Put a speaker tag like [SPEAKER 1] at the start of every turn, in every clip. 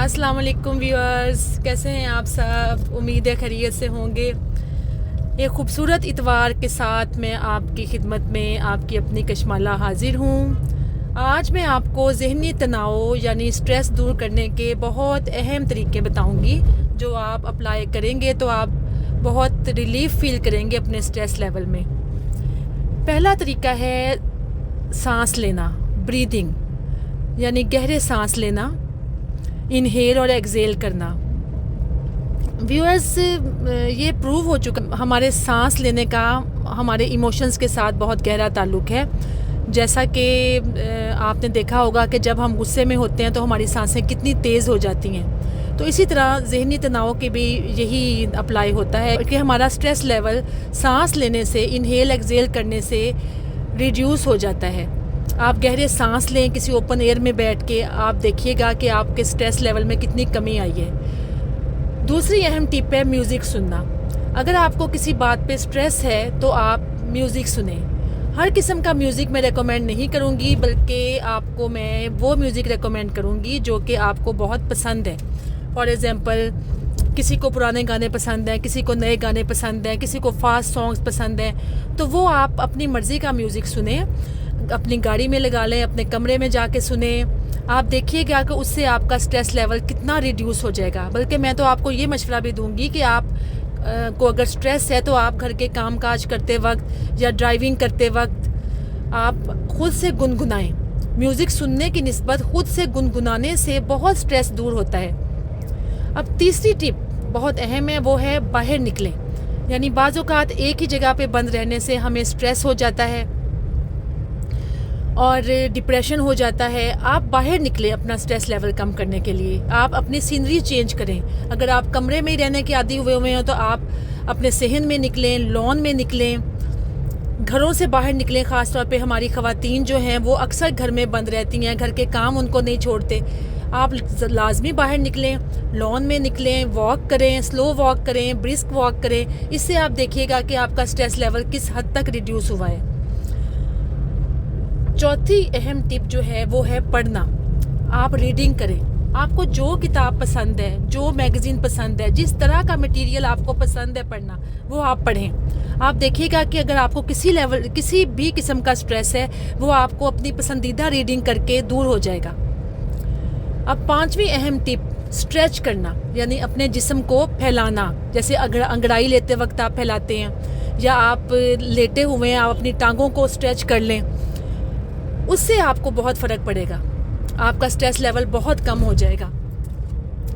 [SPEAKER 1] अस्सलाम वालेकुम व्यूअर्स, कैसे हैं आप सब। उम्मीद है खैरियत से होंगे। एक ख़ूबसूरत इतवार के साथ मैं आपकी खिदमत में आपकी अपनी कशमाला हाजिर हूँ। आज मैं आपको ज़हनी तनाव यानी स्ट्रेस दूर करने के बहुत अहम तरीके बताऊँगी, जो आप अप्लाई करेंगे तो आप बहुत रिलीफ़ फ़ील करेंगे अपने स्ट्रेस लेवल में। पहला तरीका है सांस लेना, ब्रीदिंग, यानी गहरे सांस लेना, इनहेल और एक्सेल करना। व्यूअर्स, ये प्रूव हो चुका हमारे सांस लेने का हमारे इमोशंस के साथ बहुत गहरा ताल्लुक़ है। जैसा कि आपने देखा होगा कि जब हम गुस्से में होते हैं तो हमारी सांसें कितनी तेज़ हो जाती हैं। तो इसी तरह ज़हनी तनाव के भी यही अप्लाई होता है कि हमारा स्ट्रेस लेवल सांस लेने से, इनहेल एक्सेल करने से रिड्यूस हो जाता है। आप गहरे सांस लें किसी ओपन एयर में बैठ के, आप देखिएगा कि आपके स्ट्रेस लेवल में कितनी कमी आई है। दूसरी अहम टिप है म्यूज़िक सुनना। अगर आपको किसी बात पे स्ट्रेस है तो आप म्यूज़िक सुने। हर किस्म का म्यूज़िक मैं रेकमेंड नहीं करूँगी, बल्कि आपको मैं वो म्यूज़िक रेकमेंड करूँगी जो कि आपको बहुत पसंद है। फॉर एग्ज़ाम्पल, किसी को पुराने गाने पसंद हैं, किसी को नए गाने पसंद हैं, किसी को फास्ट सॉन्ग्स पसंद हैं, तो वो आप अपनी मर्ज़ी का म्यूज़िक सुने। अपनी गाड़ी में लगा लें, अपने कमरे में जाके सुने। आप देखिएगा कि उससे आपका स्ट्रेस लेवल कितना रिड्यूस हो जाएगा। बल्कि मैं तो आपको ये मशवरा भी दूंगी कि आप को अगर स्ट्रेस है तो आप घर के काम काज करते वक्त या ड्राइविंग करते वक्त आप खुद से गुनगुनाएं। म्यूज़िक सुनने की निस्बत खुद से गुनगुनाने से बहुत स्ट्रेस दूर होता है। अब तीसरी टिप बहुत अहम है, वो है बाहर निकलें। यानी बाज़ औक़ात एक ही जगह पे बंद रहने से हमें स्ट्रेस हो जाता है और डिप्रेशन हो जाता है। आप बाहर निकलें अपना स्ट्रेस लेवल कम करने के लिए। आप अपनी सीनरी चेंज करें। अगर आप कमरे में ही रहने के आदी हुए हो तो आप अपने सहन में निकलें, लॉन में निकलें, घरों से बाहर निकलें। ख़ास तौर पे हमारी ख़वातीन जो हैं वो अक्सर घर में बंद रहती हैं, घर के काम उनको नहीं छोड़ते। आप लाजमी बाहर निकलें, लॉन में निकलें, वॉक करें, स्लो वॉक करें, ब्रिस्क वॉक करें। इससे आप देखिएगा कि आपका स्ट्रेस लेवल किस हद तक रिड्यूस हुआ है। चौथी अहम टिप जो है वो है पढ़ना। आप रीडिंग करें। आपको जो किताब पसंद है, जो मैगज़ीन पसंद है, जिस तरह का मटेरियल आपको पसंद है पढ़ना, वो आप पढ़ें। आप देखिएगा कि अगर आपको किसी भी किस्म का स्ट्रेस है, वो आपको अपनी पसंदीदा रीडिंग करके दूर हो जाएगा। अब पांचवी अहम टिप, स्ट्रेच करना, यानी अपने जिस्म को फैलाना। जैसे अंगड़ाई लेते वक्त आप फैलाते हैं, या आप लेटे हुए हैं, आप अपनी टांगों को स्ट्रेच कर लें। उससे आपको बहुत फ़र्क पड़ेगा। आपका स्ट्रेस लेवल बहुत कम हो जाएगा,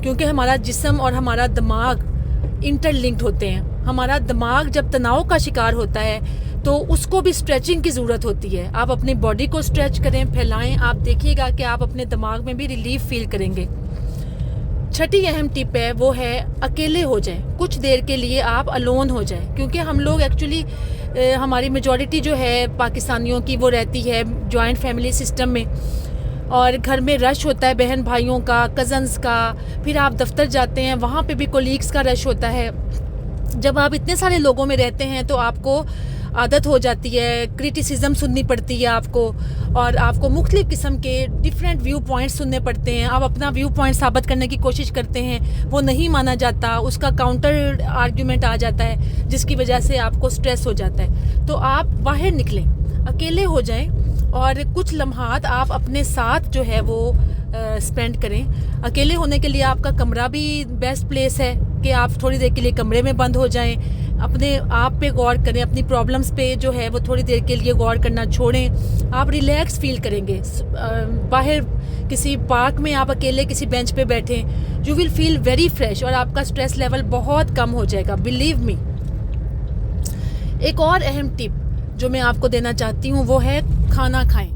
[SPEAKER 1] क्योंकि हमारा जिस्म और हमारा दिमाग इंटरलिंक्ड होते हैं। हमारा दिमाग जब तनाव का शिकार होता है तो उसको भी स्ट्रेचिंग की ज़रूरत होती है। आप अपनी बॉडी को स्ट्रेच करें, फैलाएं। आप देखिएगा कि आप अपने दिमाग में भी रिलीफ फील करेंगे। छठी अहम टिप है वो है अकेले हो जाएं। कुछ देर के लिए आप अलोन हो जाएं, क्योंकि हम लोग एक्चुअली हमारी मेजॉरिटी जो है पाकिस्तानियों की वो रहती है जॉइंट फैमिली सिस्टम में, और घर में रश होता है बहन भाइयों का, कज़न्स का। फिर आप दफ्तर जाते हैं, वहाँ पे भी कोलीग्स का रश होता है। जब आप इतने सारे लोगों में रहते हैं तो आपको आदत हो जाती है, क्रिटिसिज्म सुननी पड़ती है आपको, और आपको मुख्तलिफ़ किस्म के डिफरेंट व्यू पॉइंट्स सुनने पड़ते हैं। आप अपना व्यू पॉइंट साबित करने की कोशिश करते हैं, वो नहीं माना जाता, उसका काउंटर आर्ग्यूमेंट आ जाता है, जिसकी वजह से आपको स्ट्रेस हो जाता है। तो आप बाहर निकलें, अकेले हो जाएं, और कुछ लम्हात आप अपने साथ जो है वो स्पेंड करें। अकेले होने के लिए आपका कमरा भी बेस्ट प्लेस है कि आप थोड़ी देर के लिए कमरे में बंद हो जाएं, अपने आप पे गौर करें, अपनी प्रॉब्लम्स पे जो है वो थोड़ी देर के लिए गौर करना छोड़ें। आप रिलैक्स फील करेंगे। बाहर किसी पार्क में आप अकेले किसी बेंच पे बैठें, you will feel very fresh, और आपका स्ट्रेस लेवल बहुत कम हो जाएगा, बिलीव मी। एक और अहम टिप जो मैं आपको देना चाहती हूँ वो है खाना खाएं।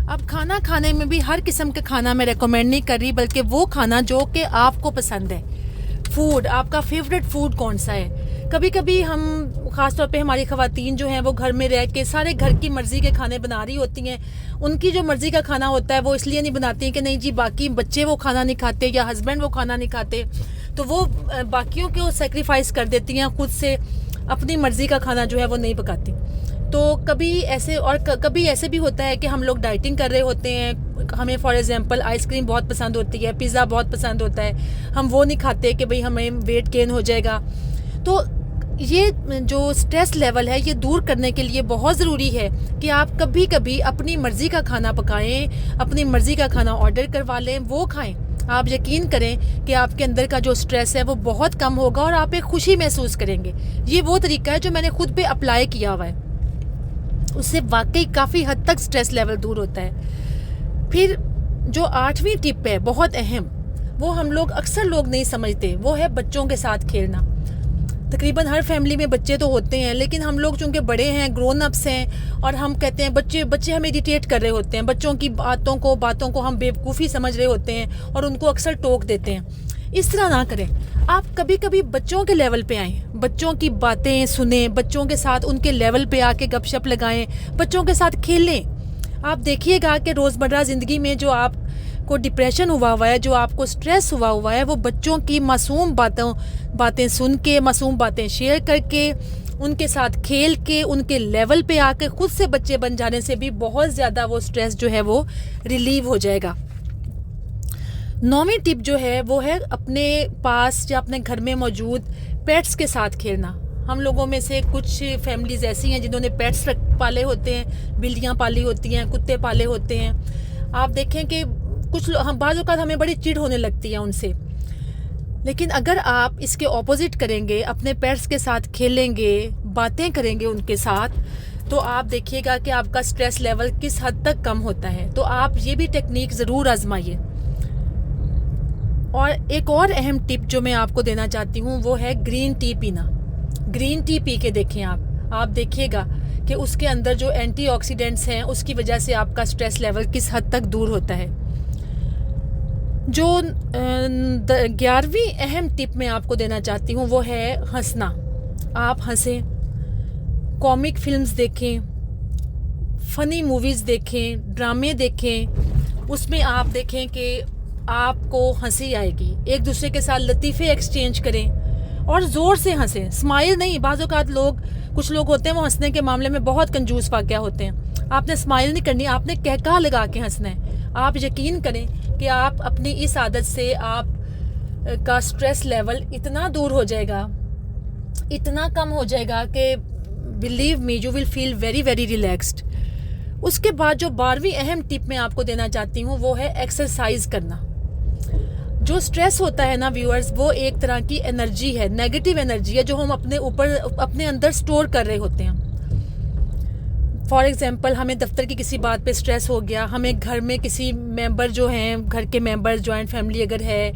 [SPEAKER 1] अब खाना खाने में भी हर किस्म का खाना मैं रेकमेंड नहीं कर रही, बल्कि वो खाना जो कि आपको पसंद है। फूड, आपका फेवरेट फूड कौन सा है। कभी कभी हम, ख़ास तौर पे हमारी ख़वातीन जो हैं वो घर में रह के सारे घर की मर्ज़ी के खाने बना रही होती हैं। उनकी जो मर्ज़ी का खाना होता है वो इसलिए नहीं बनाती हैं कि नहीं जी बाकी बच्चे वो खाना नहीं खाते या हस्बैंड वो खाना नहीं खाते, तो वो बाकियों को सेक्रीफाइस कर देती हैं, खुद से अपनी मर्ज़ी का खाना जो है वो नहीं पकाती। तो कभी ऐसे भी होता है कि हम लोग डाइटिंग कर रहे होते हैं, हमें फॉर एग्जांपल आइसक्रीम बहुत पसंद होती है, पिज़्ज़ा बहुत पसंद होता है, हम वो नहीं खाते कि भाई हमें वेट गेन हो जाएगा। तो ये जो स्ट्रेस लेवल है ये दूर करने के लिए बहुत ज़रूरी है कि आप कभी कभी अपनी मर्ज़ी का खाना पकाएं, अपनी मर्ज़ी का खाना ऑर्डर करवा लें, वो खाएं। आप यकीन करें कि आपके अंदर का जो स्ट्रेस है वो बहुत कम होगा और आप एक खुशी महसूस करेंगे। ये वो तरीका है जो मैंने खुद पे अप्लाई किया हुआ है, उससे वाकई काफ़ी हद तक स्ट्रेस लेवल दूर होता है। फिर जो 8वीं टिप है बहुत अहम, वो हम लोग अक्सर लोग नहीं समझते, वो है बच्चों के साथ खेलना। तकरीबन हर फैमिली में बच्चे तो होते हैं, लेकिन हम लोग चूँकि बड़े हैं, ग्रोन अप्स हैं, और हम कहते हैं बच्चे हमें इरिटेट कर रहे होते हैं, बच्चों की बातों को हम बेवकूफ़ी समझ रहे होते हैं और उनको अक्सर टोक देते हैं। इस तरह ना करें। आप कभी कभी बच्चों के लेवल पे आएँ, बच्चों की बातें सुने, बच्चों के साथ उनके लेवल पे आके गपशप लगाएं, बच्चों के साथ खेलें। आप देखिएगा कि रोज़मर्रा ज़िंदगी में जो आपको डिप्रेशन हुआ है, जो आपको स्ट्रेस हुआ है, वो बच्चों की मासूम बातें सुन के, मासूम बातें शेयर करके, उनके साथ खेल के, उनके लेवल पे आके खुद से बच्चे बन जाने से भी बहुत ज़्यादा वो स्ट्रेस जो है वो रिलीव हो जाएगा। 9वीं टिप जो है वो है अपने पास या अपने घर में मौजूद पेट्स के साथ खेलना। हम लोगों में से कुछ फैमिलीज़ ऐसी हैं जिन्होंने पेट्स पाले होते हैं, बिल्लियाँ पाली होती हैं, कुत्ते पाले होते हैं। आप देखें कि हम बाज़ औक़ात हमें बड़ी चिढ़ होने लगती है उनसे, लेकिन अगर आप इसके ऑपोजिट करेंगे, अपने पेट्स के साथ खेलेंगे, बातें करेंगे उनके साथ, तो आप देखिएगा कि आपका स्ट्रेस लेवल किस हद तक कम होता है। तो आप ये भी टेक्निक ज़रूर आजमाइए। और एक और अहम टिप जो मैं आपको देना चाहती हूँ वो है ग्रीन टी पीना। ग्रीन टी पी के देखें आप देखिएगा कि उसके अंदर जो एंटीऑक्सीडेंट्स हैं उसकी वजह से आपका स्ट्रेस लेवल किस हद तक दूर होता है। जो 11वीं अहम टिप मैं आपको देना चाहती हूँ वो है हंसना। आप हंसें, कॉमिक फिल्म्स देखें, फ़नी मूवीज़ देखें, ड्रामे देखें, उसमें आप देखें कि आपको हंसी आएगी। एक दूसरे के साथ लतीफ़े एक्सचेंज करें और ज़ोर से हंसें, स्माइल नहीं। बाज़ औक़ात कुछ लोग होते हैं वो हंसने के मामले में बहुत कंजूस पाकिया होते हैं। आपने स्माइल नहीं करनी, आपने कहका लगा के हंसना है। आप यकीन करें कि आप अपनी इस आदत से आप का स्ट्रेस लेवल इतना दूर हो जाएगा, इतना कम हो जाएगा कि believe me you will feel very very relaxed. उसके बाद जो 12वीं अहम टिप मैं आपको देना चाहती हूँ वो है एक्सरसाइज करना। जो स्ट्रेस होता है ना व्यूअर्स, वो एक तरह की एनर्जी है, नेगेटिव एनर्जी है जो हम अपने अंदर स्टोर कर रहे होते हैं। फॉर एग्जांपल हमें दफ्तर की किसी बात पे स्ट्रेस हो गया, हमें घर में किसी मेंबर जो हैं, घर के मेंबर्स, जॉइंट फैमिली अगर है,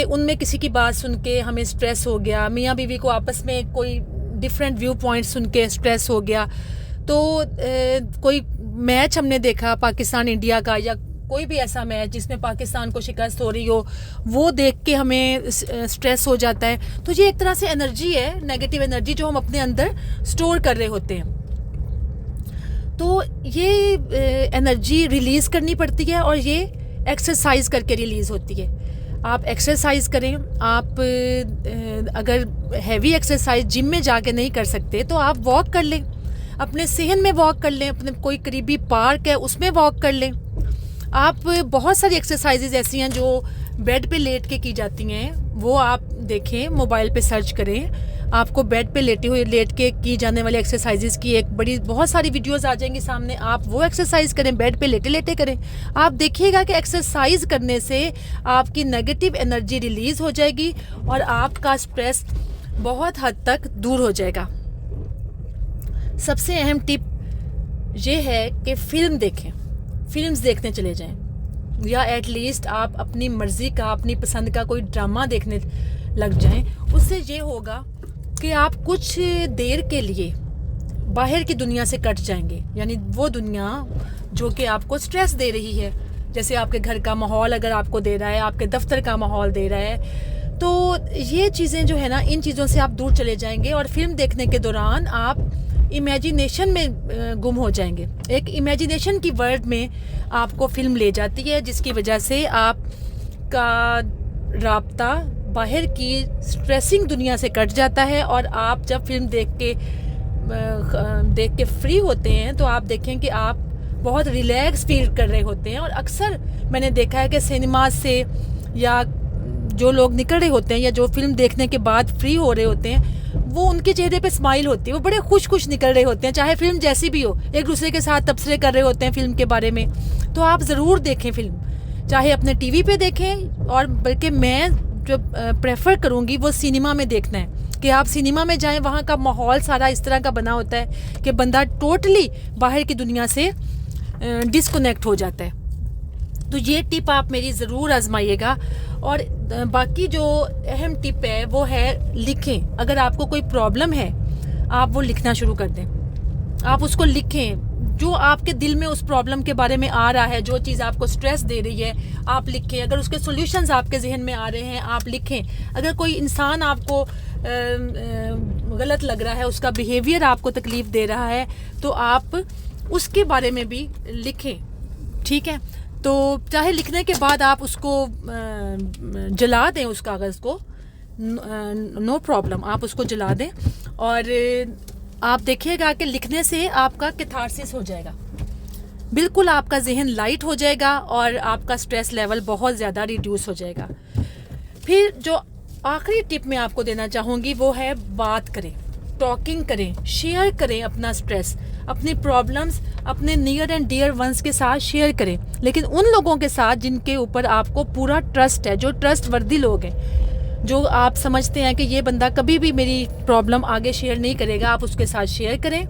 [SPEAKER 1] उनमें किसी की बात सुन के हमें स्ट्रेस हो गया, मियाँ बीवी को आपस में कोई डिफरेंट व्यू पॉइंट सुन के स्ट्रेस हो गया, तो कोई मैच हमने देखा पाकिस्तान इंडिया का या कोई भी ऐसा मैच जिसमें पाकिस्तान को शिकस्त हो रही हो, वो देख के हमें स्ट्रेस हो जाता है। तो ये एक तरह से एनर्जी है, नेगेटिव एनर्जी जो हम अपने अंदर स्टोर कर रहे होते हैं। तो ये एनर्जी रिलीज़ करनी पड़ती है और ये एक्सरसाइज करके रिलीज़ होती है। आप एक्सरसाइज करें। आप अगर हैवी एक्सरसाइज जिम में जाके नहीं कर सकते तो आप वॉक कर लें, अपने सहन में वॉक कर लें, अपने कोई करीबी पार्क है उसमें वॉक कर लें। आप बहुत सारी एक्सरसाइजेज ऐसी हैं जो बेड पे लेट के की जाती हैं, वो आप देखें, मोबाइल पे सर्च करें, आपको बेड पे लेट के की जाने वाली एक्सरसाइजेज की बहुत सारी वीडियोस आ जाएंगी सामने। आप वो एक्सरसाइज करें, बेड पे लेटे करें। आप देखिएगा कि एक्सरसाइज करने से आपकी नेगेटिव एनर्जी रिलीज़ हो जाएगी और आपका स्ट्रेस बहुत हद तक दूर हो जाएगा। सबसे अहम टिप ये है कि फिल्म देखें, फिल्म्स देखने चले जाएं, या एटलीस्ट आप अपनी मर्ज़ी का, अपनी पसंद का कोई ड्रामा देखने लग जाएं। उससे ये होगा कि आप कुछ देर के लिए बाहर की दुनिया से कट जाएंगे, यानी वो दुनिया जो कि आपको स्ट्रेस दे रही है, जैसे आपके घर का माहौल अगर आपको दे रहा है, आपके दफ्तर का माहौल दे रहा है, तो ये चीज़ें जो है ना, इन चीज़ों से आप दूर चले जाएंगे और फिल्म देखने के दौरान आप इमेजिनेशन में गुम हो जाएंगे। एक इमेजिनेशन की वर्ल्ड में आपको फिल्म ले जाती है, जिसकी वजह से आपका राब्ता बाहर की स्ट्रेसिंग दुनिया से कट जाता है और आप जब फिल्म देख के देख के फ्री होते हैं तो आप देखें कि आप बहुत रिलैक्स फील कर रहे होते हैं। और अक्सर मैंने देखा है कि सिनेमा से या जो लोग निकल रहे होते हैं या जो फिल्म देखने के बाद फ्री हो रहे होते हैं, वो उनके चेहरे पे स्माइल होती है, वो बड़े खुश निकल रहे होते हैं, चाहे फिल्म जैसी भी हो। एक दूसरे के साथ तबसरे कर रहे होते हैं फिल्म के बारे में। तो आप ज़रूर देखें फिल्म, चाहे अपने टीवी पे देखें, और बल्कि मैं जो प्रेफर करूँगी वो सिनेमा में देखना है कि आप सिनेमा में जाएं। वहाँ का माहौल सारा इस तरह का बना होता है कि बंदा टोटली बाहर की दुनिया से डिस्कनेक्ट हो जाता है। तो ये टिप आप मेरी ज़रूर आजमाइएगा। और बाकी जो अहम टिप है वो है लिखें। अगर आपको कोई प्रॉब्लम है आप वो लिखना शुरू कर दें, आप उसको लिखें। जो आपके दिल में उस प्रॉब्लम के बारे में आ रहा है, जो चीज़ आपको स्ट्रेस दे रही है, आप लिखें। अगर उसके सॉल्यूशंस आपके जहन में आ रहे हैं आप लिखें। अगर कोई इंसान आपको गलत लग रहा है, उसका बिहेवियर आपको तकलीफ़ दे रहा है, तो आप उसके बारे में भी लिखें, ठीक है। तो चाहे लिखने के बाद आप उसको जला दें, उस कागज़ को, नो प्रॉब्लम, आप उसको जला दें। और आप देखिएगा कि लिखने से आपका कैथारसिस हो जाएगा, बिल्कुल आपका जहन लाइट हो जाएगा और आपका स्ट्रेस लेवल बहुत ज़्यादा रिड्यूस हो जाएगा। फिर जो आखिरी टिप मैं आपको देना चाहूँगी वो है बात करें, टॉकिंग करें, शेयर करें अपना स्ट्रेस, अपनी प्रॉब्लम्स अपने नियर एंड डियर वंस के साथ शेयर करें, लेकिन उन लोगों के साथ जिनके ऊपर आपको पूरा ट्रस्ट है, जो ट्रस्ट वर्दी लोग हैं, जो आप समझते हैं कि ये बंदा कभी भी मेरी प्रॉब्लम आगे शेयर नहीं करेगा, आप उसके साथ शेयर करें।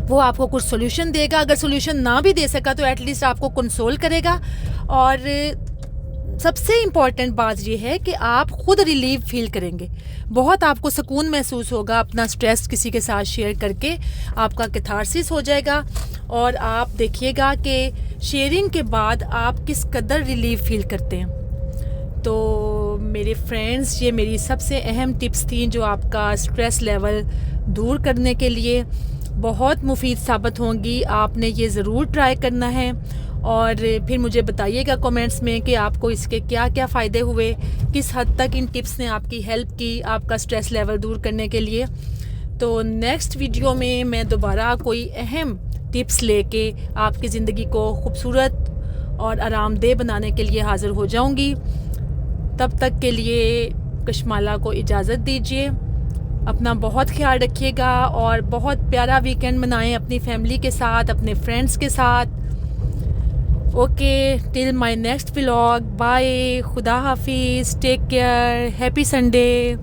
[SPEAKER 1] वो आपको कुछ सोल्यूशन देगा, अगर सोल्यूशन ना भी दे सका तो एटलीस्ट आपको कंसोल करेगा। और सबसे इम्पॉर्टेंट बात ये है कि आप खुद रिलीफ फील करेंगे, बहुत आपको सुकून महसूस होगा अपना स्ट्रेस किसी के साथ शेयर करके, आपका कैथारसिस हो जाएगा। और आप देखिएगा कि शेयरिंग के बाद आप किस कदर रिलीफ फील करते हैं। तो मेरे फ्रेंड्स, ये मेरी सबसे अहम टिप्स थी जो आपका स्ट्रेस लेवल दूर करने के लिए बहुत मुफीद साबित होंगी। आपने ये ज़रूर ट्राई करना है और फिर मुझे बताइएगा कमेंट्स में कि आपको इसके क्या क्या फ़ायदे हुए, किस हद तक इन टिप्स ने आपकी हेल्प की आपका स्ट्रेस लेवल दूर करने के लिए। तो नेक्स्ट वीडियो में मैं दोबारा कोई अहम टिप्स लेके आपकी ज़िंदगी को खूबसूरत और आरामदेह बनाने के लिए हाज़िर हो जाऊंगी। तब तक के लिए कशमाला को इजाज़त दीजिए। अपना बहुत ख्याल रखिएगा और बहुत प्यारा वीकेंड मनाएं अपनी फैमिली के साथ, अपने फ्रेंड्स के साथ। Okay, till my next vlog, bye, खुदा हाफिज़, टेक केयर, हैप्पी संडे।